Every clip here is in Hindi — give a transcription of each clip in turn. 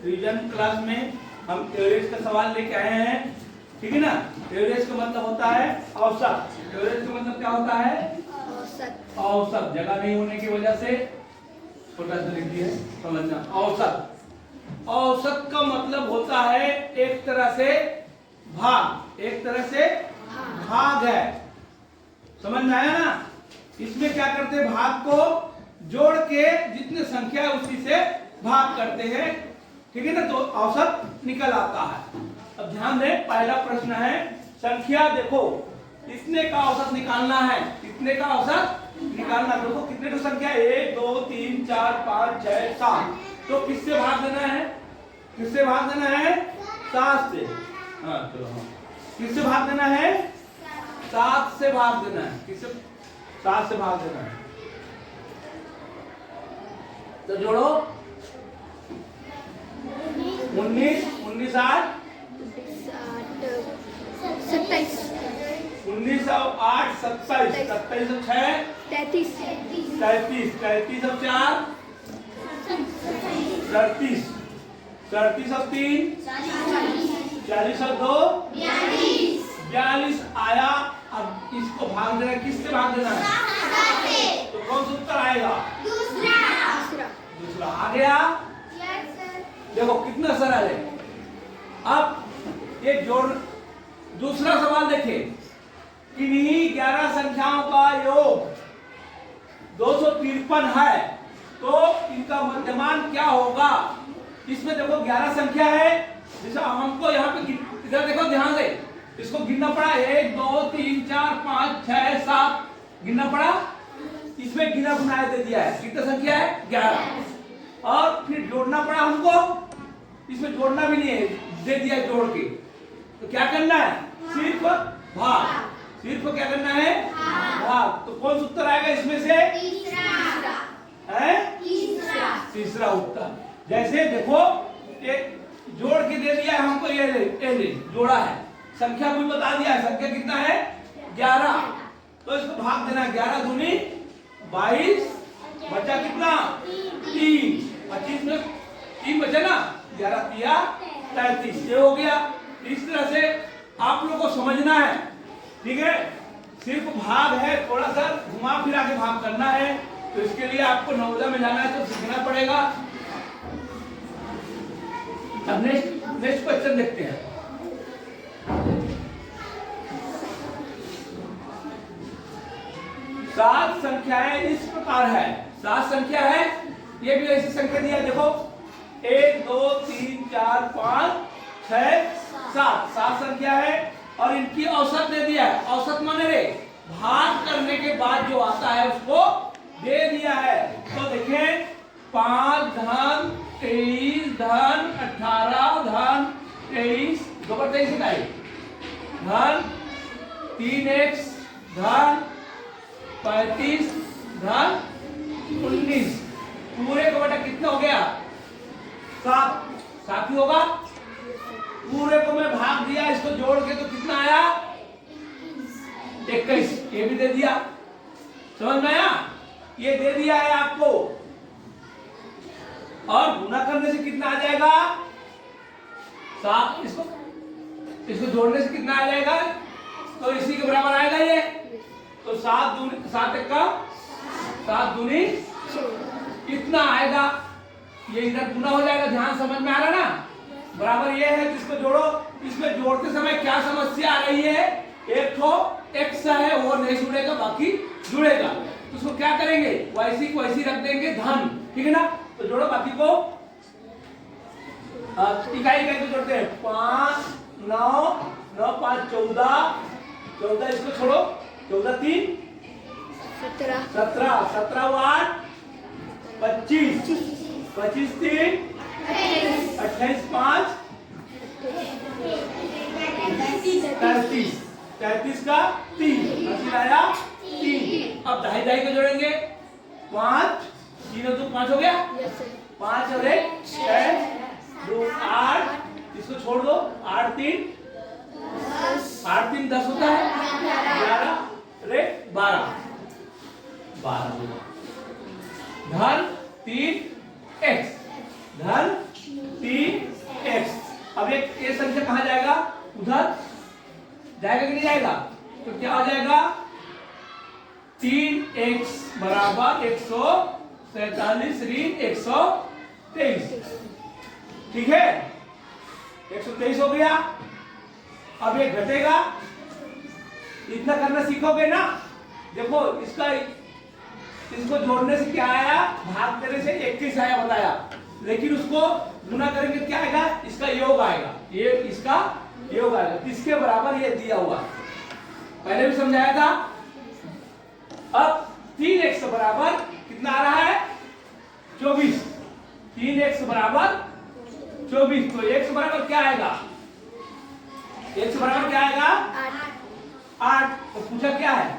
रिवीजन क्लास में हम एवरेज का सवाल लेके आए हैं, ठीक है ना। एवरेज का मतलब होता है औसत। एवरेज का मतलब क्या होता है? औसत। औसत जगह नहीं होने की वजह से छोटा सा लिख दिया है, समझना। औसत, औसत का मतलब होता है एक तरह से भाग, एक तरह से भाग है, समझ में आया ना। इसमें क्या करते हैं, भाग को जोड़ के जितने संख्या है उसी से भाग करते हैं, ठीक है ना, तो औसत निकल आता है। अब ध्यान दें, पहला प्रश्न है संख्या, देखो इतने का औसत निकालना है, इतने का औसत निकालना। देखो कितने की संख्या, 1 2 3 4 5 6 7, तो किससे भाग देना है, किससे भाग देना है, 7 से। हाँ चलो, हाँ किससे भाग देना है, 7 से भाग देना है, किससे, 7 से भाग देना है। तो जोड़ो 19 19 8 27 19 और 8 27 27 और 6 33 33 33 और 4 38 38 और 3 40 और 2 42 आया। अब इसको भाग देना, किससे भाग देना है, तो कौन सा उत्तर आएगा, दूसरा आ गया। देखो कितना सरल है। अब ये जोड़, दूसरा सवाल देखें, किन्हीं 11 संख्याओं का योग 253 है, तो इनका मध्यमान क्या होगा। इसमें देखो 11 संख्या है, जैसे हमको यहाँ पे इधर देखो ध्यान से, इसको गिनना पड़ा, 1 2 3 4 5 6 7 गिनना पड़ा। इसमें गिना बनाया दे दिया है, कितना संख्या है, 11। और फिर जोड़ना पड़ा हमको, इसमें जोड़ना भी नहीं है, दे दिया जोड़ के। तो क्या करना है, सिर्फ भाग, सिर्फ क्या करना है, भाग। तो कौन सा उत्तर आएगा इसमें से, तीसरा उत्तर। जैसे देखो एक जोड़ के दे दिया है हमको, ये ले जोड़ा है, संख्या भी बता दिया है, संख्या कितना है, 11। तो इसको भाग देना, 11 दूनी 22, बचा कितना, 3, 25 में 3 बचा ना, 11 तिया 33, ये हो गया। इस तरह से आप लोगों को समझना है, ठीक है। सिर्फ भाग है, थोड़ा सा घुमा फिरा के भाग करना है, तो इसके लिए आपको नवोदय में जाना है तो सीखना पड़ेगा। अब नेक्स्ट क्वेश्चन देखते हैं। सात संख्याएं इस प्रकार है, 7 संख्या है, ये भी ऐसी संख्या दिया है, देखो 1 2 3 4 5 6 7, 7 संख्या है और इनकी औसत दे दिया है। औसत माने रे भाग करने के बाद जो आता है उसको दे दिया है। तो देखें 5 धन 23 धन 18 धन 23 दोबारा 23 का धन 3x धन 35 धन 19, पूरे का बेटा कितना हो गया, 7 ही होगा। पूरे को मैं भाग दिया, इसको जोड़ के तो कितना आया, 21, ये भी दे दिया, समझ में आया, ये दे दिया है आपको। और गुना करने से कितना आ जाएगा, 7, इसको जोड़ने से कितना आ जाएगा, तो इसी के बराबर आएगा ये। तो 7 एक का 7 दूनी कितना आएगा, ये इधर गुना हो जाएगा, ध्यान समझ में आ रहा ना। बराबर ये है, जिसको जोड़ो, इसमें जोड़ते समय क्या समस्या आ रही है, एक तो x है वो नहीं जुड़ेगा, बाकी जुड़ेगा, तो उसको क्या करेंगे, वैसी को वैसी रख देंगे धन, ठीक है ना। तो जोड़ो बाकी को, इकाई इकाई को जोड़ते हैं, 5 9 9 5 14, इसको छोड़ो, 14 3 17 17 8 25 25 3 28 5 33 का 3 आया 3। अब ढाई को जोड़ेंगे, 5 3 और 2 5 हो गया, 5 और 1 6 2 8, इसको छोड़ दो, 8 3 10 होता है, 11 अरे 12 धन 3 x धन 3 अब एक ये संख्या कहाँ जाएगा, उधर जाएगा कि नहीं जाएगा, तो क्या हो जाएगा 3x बराबर 147 ऋण 123, ठीक है 123 हो गया। अब ये घटेगा, इतना करना सीखोगे ना। देखो इसको जोड़ने से क्या आया, भाग देने से 21 आया बताया, लेकिन उसको गुना करेंगे क्या आएगा, इसका योग आएगा, ये इसका योग आएगा, किसके बराबर ये दिया हुआ, पहले भी समझाया था। अब 3x बराबर कितना आ रहा है 24, 3x बराबर 24, तो x बराबर क्या आएगा, x बराबर क्या आएगा 8। तो पूछा क्या है,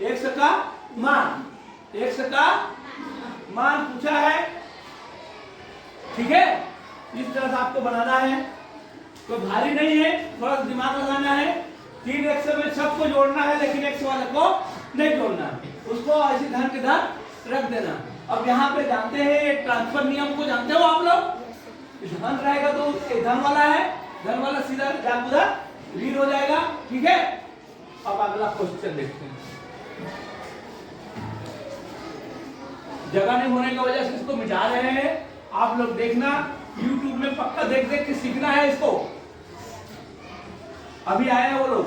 x का मान, x का मान पूछा है, ठीक है। इस तरह से आपको बनाना है, तो भारी नहीं है, थोड़ा दिमाग लगाना है। 3x में सबको जोड़ना है, लेकिन x वाले को नहीं जोड़ना है, उसको ऐसे धन के धन रख देना। अब यहाँ पे जानते हैं ट्रांसफर नियम को, जानते हो आप लोग, धन रहेगा तो धन वाला है, धन वाला सीधा उधर ऋण हो जाएगा, ठीक है। अब अगला क्वेश्चन देखते हैं। जगह नहीं होने की वजह से इसको मिटा रहे हैं, आप लोग देखना, YouTube में पक्का देख देख के सीखना है इसको। अभी आए हैं वो लोग,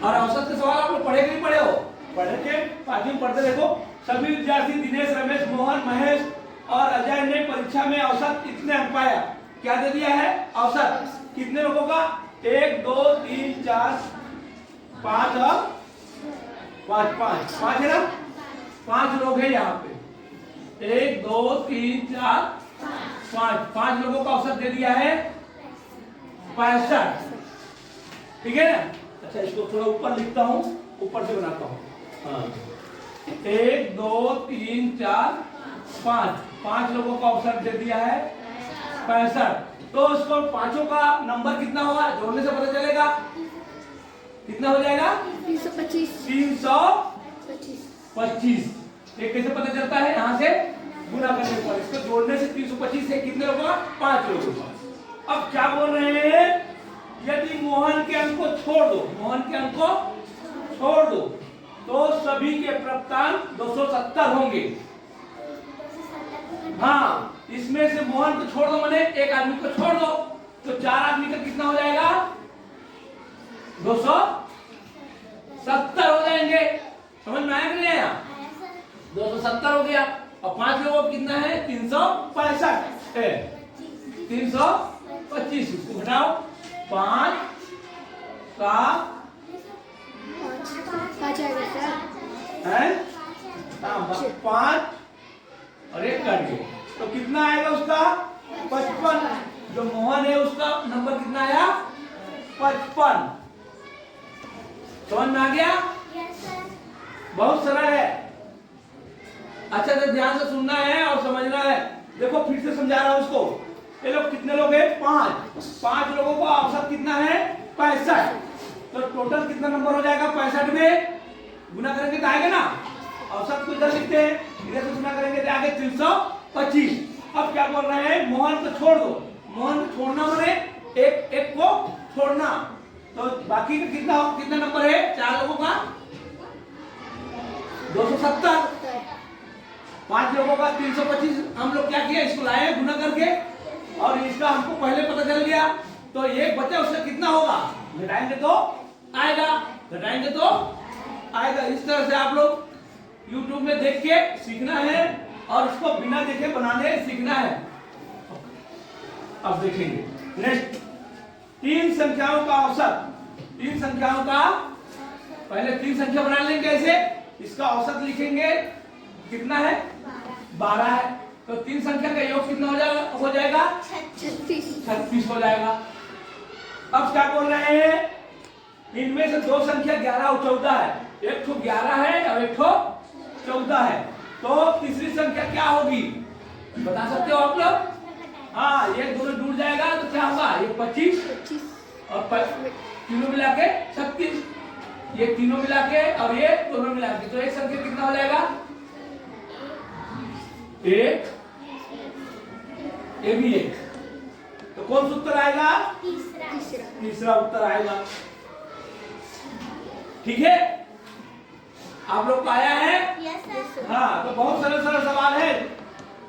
और औसत के सवाल आप लोग पढ़े कि नहीं पढ़े हो, पढ़े के पांचवी पढ़ते देखो। सभी विद्यार्थी दिनेश, रमेश, मोहन, महेश और अजय ने परीक्षा में औसत इतने अंक पाया, क्या दे दिया है औसत, कितने लोगों का, 1 2 3 4 5 और 5 है ना, 5 लोग हैं यहाँ पे, 1 2 3 4 5 लोगों का औसत दे दिया है 65, ठीक है ना। अच्छा इसको थोड़ा ऊपर लिखता हूँ, ऊपर से बनाता हूँ, हाँ 1 2 3 4 5 लोगों का औसत दे दिया है 65। तो उसको पांचों का नंबर कितना होगा, जोड़ने से पता चलेगा कितना हो जाएगा 325। 325 ये कैसे पता चलता है, यहाँ से गुना करने पर, इसको जोड़ने से 325 से कितने लोगों का, 5 लोगों का। अब क्या बोल रहे हैं, यदि मोहन के अंक को छोड़ दो, मोहन के अंक को छोड़ दो, तो सभी के प्राप्तांक 270 होंगे। हाँ, इसमें से मोहन को छोड़ दो, मैंने एक आदमी को छोड़ दो, तो 4 आदमी का कितना हो जाएगा 270 हो जाएंगे। समझ में आया कि नहीं आया, 270 हो गया। और 5 लोगों को कितना है 365 है, 325, इसको घटाओ, 5 का 5 और 1 काट गए, तो कितना आएगा उसका 55। जो मोहन है उसका नंबर कितना आया 55। समझ में आ गया, बहुत सरल है। अच्छा से ध्यान से सुनना है और समझना है। देखो फिर से समझा रहा हूं उसको, ये लोग कितने लोग हैं 5 लोगों का औसत कितना है 65, तो टोटल कितना नंबर हो जाएगा 65 में गुना करेंगे तो आएगा ना, औसत को इधर लिखते हैं, इधर से गुना करेंगे तो आगे 325। अब क्या बोल रहे हैं, मोहन को छोड़ दो, मोहन को छोड़ना माने एक को छोड़ना, तो बाकी का कितना नंबर है 4 लोगों का 270, 5 लोगों का 325। हम लोग क्या किया, इसको लाए गुना करके, और इसका हमको पहले पता चल गया, तो एक बचा उसका कितना होगा, घटाएंगे तो आएगा, घटाएंगे तो आएगा। इस तरह से आप लोग YouTube में देख के सीखना है, और इसको बिना देखे बनाने सीखना है। अब देखेंगे नेक्स्ट, 3 संख्याओं का औसत, 3 संख्याओं का, पहले 3 संख्या बना लेंगे कैसे, इसका औसत लिखेंगे, कितना है 12 है, तो 3 संख्या का योग कितना हो जाएगा 36 हो जाएगा। अब क्या बोल रहे हैं, इनमें से 2 संख्या 11 और 14 है, एक तो 11 है और एक तो 14 है, तो तीसरी संख्या क्या होगी बता सकते हो आप लोग, हाँ ये दोनों जुड़ जाएगा तो क्या होगा, ये 25 और तीनों मिला के 36, ये तीनों मिला के और ये दोनों मिला के, तो एक संख्या कितना हो जाएगा, एक, ये भी एक, तो कौन सा उत्तर आएगा? तीसरा। तीसरा उत्तर आएगा। ठीक है, आप लोग को आया है? Yes sir. हाँ, तो बहुत सरल सरल सवाल है,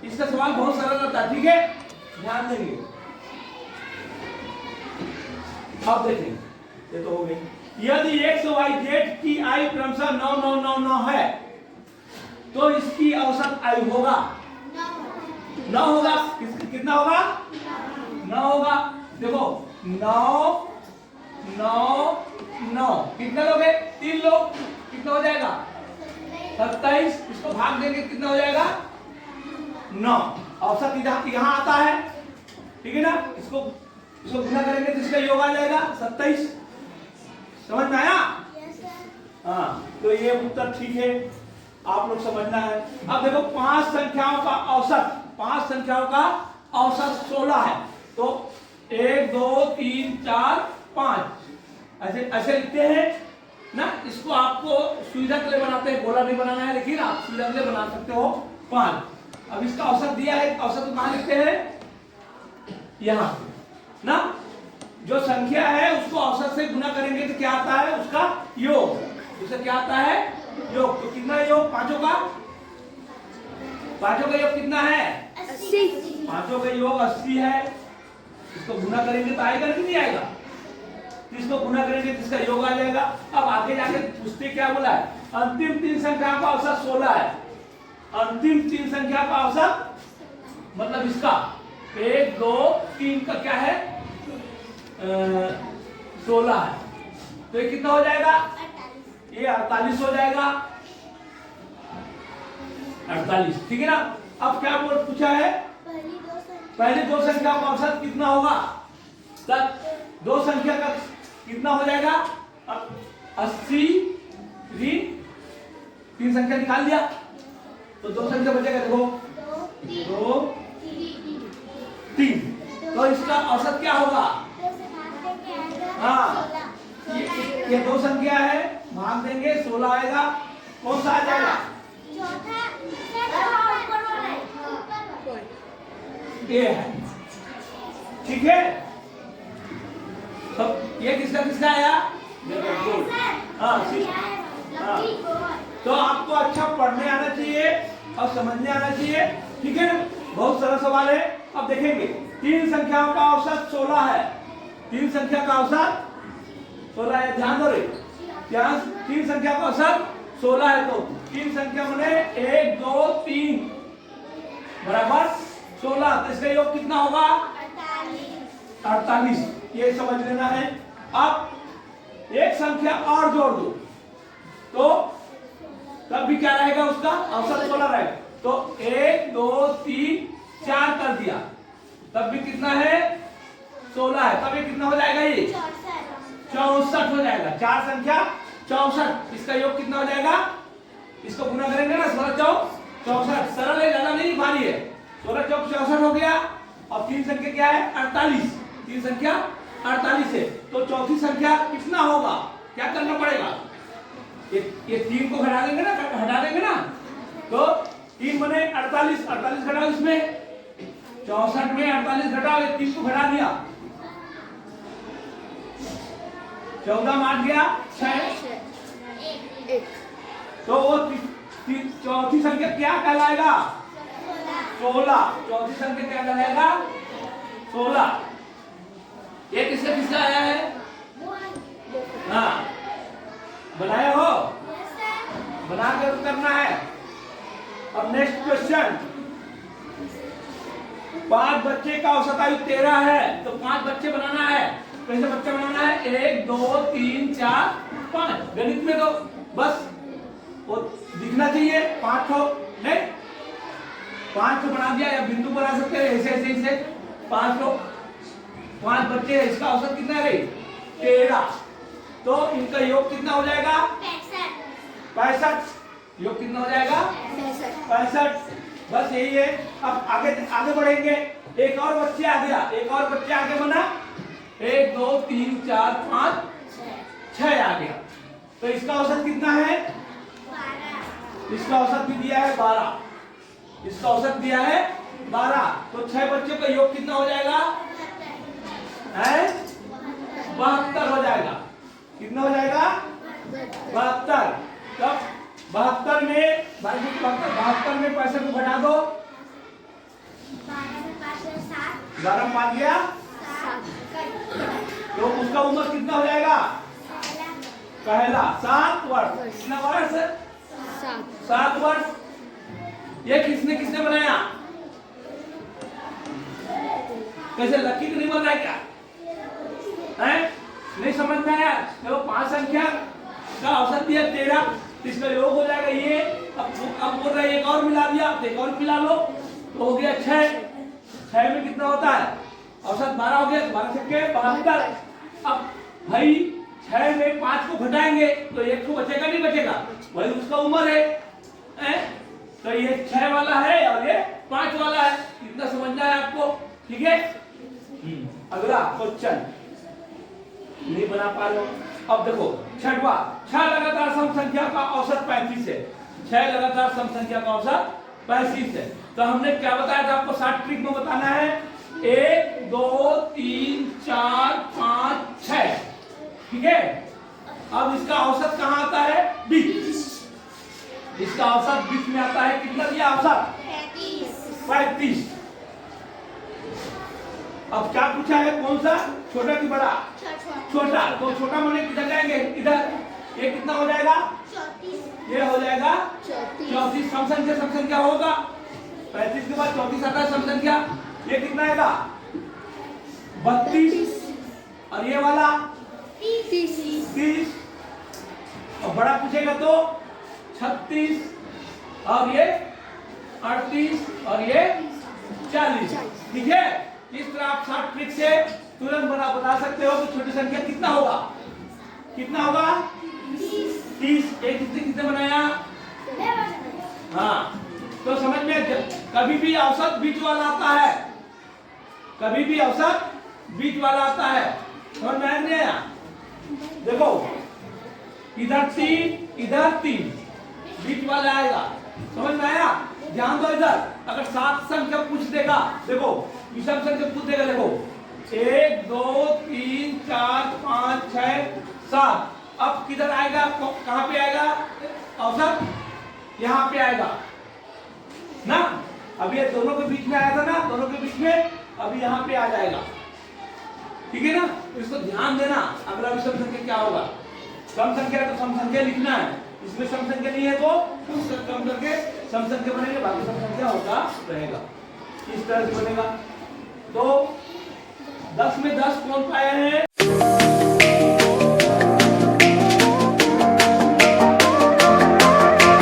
इसका सवाल बहुत सरल रहता है। ठीक है, ध्यान देंगे। अब देखें, ये तो हो गई। यदि x y z की आयु क्रमशः 9 9 9 9 है तो इसकी औसत आयु होगा 9 होगा। कितना होगा? 9 होगा। देखो 9 9 9 कितने लोग हैं? 3 लोग। कितना हो जाएगा? 27। इसको भाग देंगे कितना हो जाएगा? 9। औसत यहाँ आता है, ठीक है ना? इसको गुना करेंगे तो इसका योग आ जाएगा 27। समझ में आया? हाँ, तो ये उत्तर ठीक है, आप लोग समझना है। अब देखो 5 संख्याओं का औसत, 5 संख्याओं का औसत 16 है। तो 1 2 3 4 5 ऐसे ऐसे लिखते हैं ना। इसको आपको सुविधा के लिए बनाते हैं, गोला नहीं बनाना है, लेकिन आप सुविधा के लिए बना सकते हो 5। अब इसका औसत दिया है, औसत को कहाँ लिखते हैं? यहाँ ना। जो संख्या है उसको औसत से गुना करेंगे तो क्या आता है? उसका योग। उससे क्या आता है? योग। तो कितना योग? पांचों का योग कितना है? 80। पांचों का योग 80 है। इसको गुना करेंगे तो आएगा कि नहीं आएगा? इसको गुना करेंगे तो इसका योग आ जाएगा। अब आगे जाके पूछते क्या बोला है? अंतिम 3 संख्या का औसत 16 है। अंतिम 3 संख्या का औसत मतलब इसका 1 2 3 का क्या है? 16 है। तो ये कितना हो जाएगा? ये 48 हो जाएगा। 48, ठीक है ना। अब क्या बोल पूछा है? पहली 2 संख्या का औसत कितना होगा? तब 2 संख्या का कितना हो जाएगा? 80 ऋण 3 संख्या निकाल दिया तो 2 संख्या बचेगा। देखो 2 3। तो इसका औसत क्या होगा? हाँ, ये 2 संख्या है, भाग देंगे 16 आएगा। कौन सा आ जाएगा? ये है, ठीक है। तो ये किसका किसका आया? हाँ, हाँ। तो आपको अच्छा पढ़ने आना चाहिए और समझने आना चाहिए, ठीक है ना। बहुत सरल सवाल है। अब देखेंगे 3 संख्याओं का औसत 16 है। 3 संख्या का औसत 16 है, ध्यान दो रे। 3 संख्या का औसत 16 है। तो 3 संख्या बने 1 2 3 बराबर 16। तो इसका योग कितना होगा? 48। ये समझ लेना है। अब एक संख्या और जोड़ दो तो तब भी क्या रहेगा? उसका औसत 16 रहेगा। तो 1 2 3 4 कर दिया तब भी कितना है? 16 है। तब ये कितना हो जाएगा? ये 64 हो जाएगा। 4 संख्या 64। इसका योग कितना हो जाएगा? इसको गुना करेंगे ना, 16 चौक 64। सरल है, ज्यादा नहीं भारी है। 16 चौक 64 हो गया। अब 3 संख्या क्या है? 48। 3 संख्या 48 है। तो चौथी संख्या कितना होगा? क्या करना पड़ेगा? ये 3 को घटा देंगे ना, तो 3 बने 48। 48 घटाओ, इसमें 64 में 48 घटाओ, 3 को घटा दिया 14 मार गया 6। तो वो चौथी संख्या क्या कहलाएगा? 16। चौथी संख्या क्या कहलाएगा? 16। ये किसका किसका आया है? हाँ, बनाया हो? बना कर करना है। अब नेक्स्ट क्वेश्चन। 5 बच्चे का औसत आयु 13 है, तो 5 बच्चे बनाना है। कैसे बच्चा बनाना है? 1 2 3 4 5। गणित में तो बस वो दिखना चाहिए 5 हो, नहीं 5 को बना दिया, या बिंदु बना सकते हैं ऐसे ऐसे ऐसे 5 लोग 5 बच्चे। इसका औसत कितना है? 13। तो इनका योग कितना हो जाएगा? 65। योग कितना हो जाएगा? 65। बस यही है। अब आगे बढ़ेंगे। एक और बच्चे आ गया, एक और बच्चे आगे बना। 1 2 3 4 5 6 आ गया। तो इसका औसत कितना है? 12। इसका औसत भी दिया है 12। इसका औसत दिया है 12। तो 6 बच्चों का योग कितना हो जाएगा? है 72 हो जाएगा। कितना हो जाएगा 72। तब 72 में 72 में 65 को घटा दो। 12 में 5 गया, तो उसका उम्र कितना हो जाएगा? पहला 7 वर्ष। कितना वर्ष? 7 वर्ष। ये किसने किसने बनाया? कैसे लकी को नहीं बन रहा है क्या? हैं? नहीं समझ में आया? देखो 5 संख्या का औसत दिया 13, इसका योग हो जाएगा ये। अब बोल रहा है एक और मिला दिया, एक और मिला लो तो हो गया 6। 6 में कितना होता है? औसत 12 हो गया, 12 से 72। अब भाई 6 में 5 को घटाएंगे तो 1 को बचेगा नहीं बचेगा? वही उसका उम्र है। तो ये 6 वाला है और ये 5 वाला है। इतना समझना है आपको, ठीक है? अगला क्वेश्चन नहीं बना पा रहे हो। अब देखो 6वां, 6 लगातार सम संख्या का औसत 35 है। 6 लगातार सम संख्या का औसत 35 है। तो हमने क्या बताया था आपको? 60 ट्रिक में बताना है। 1 2 3 4 5 6, ठीक है? अब इसका औसत कहाँ आता है? 20। इसका औसत 20 में आता है। कितना दिया औसत? 35। अब क्या पूछा है? कौन सा? छोटा कि बड़ा? छोटा। तो छोटा माने किधर जाएंगे? इधर। ये कितना हो जाएगा? 34। ये हो जाएगा 34। सम संख्या होगा। 35 के बाद 34 आता है सम संख्या। ये कितना आएगा? 32। और ये वाला 30। और बड़ा पूछेगा तो 36, और ये 38, और ये 40, ठीक है? इस तरह आप 60 ट्रिक से तुरंत बता सकते हो कि छोटी संख्या कितना होगा? कितना होगा? 30। एक कितने बनाया? हाँ, तो समझ में, कभी भी औसत बीच वाला आता है। कभी भी औसत बीच वाला आता है। समझ में नहीं आया? देखो इधर 3, इधर 3, बीच वाला आएगा। समझ में आया? ध्यान दो इधर। अगर 7 संख्या पूछ देगा, देखो विषम संख्या पूछ देगा, देखो 1 2 3 4 5 6 7। अब किधर आएगा? कहां पे आएगा औसत? यहां पे आएगा ना। अब ये दोनों के बीच में आया था ना, दोनों के बीच में, अभी यहां पे आ जाएगा, ठीक है ना? इसको ध्यान देना। अगला विषम संख्या क्या होगा? सम संख्या तो सम संख्या लिखना है। इसमें सम संख्या नहीं है तो उससे कम करके सम संख्या बनेगा, बाकी सम संख्या होता रहेगा। इस तरह से बनेगा। तो 10 में 10 कौन पाया है?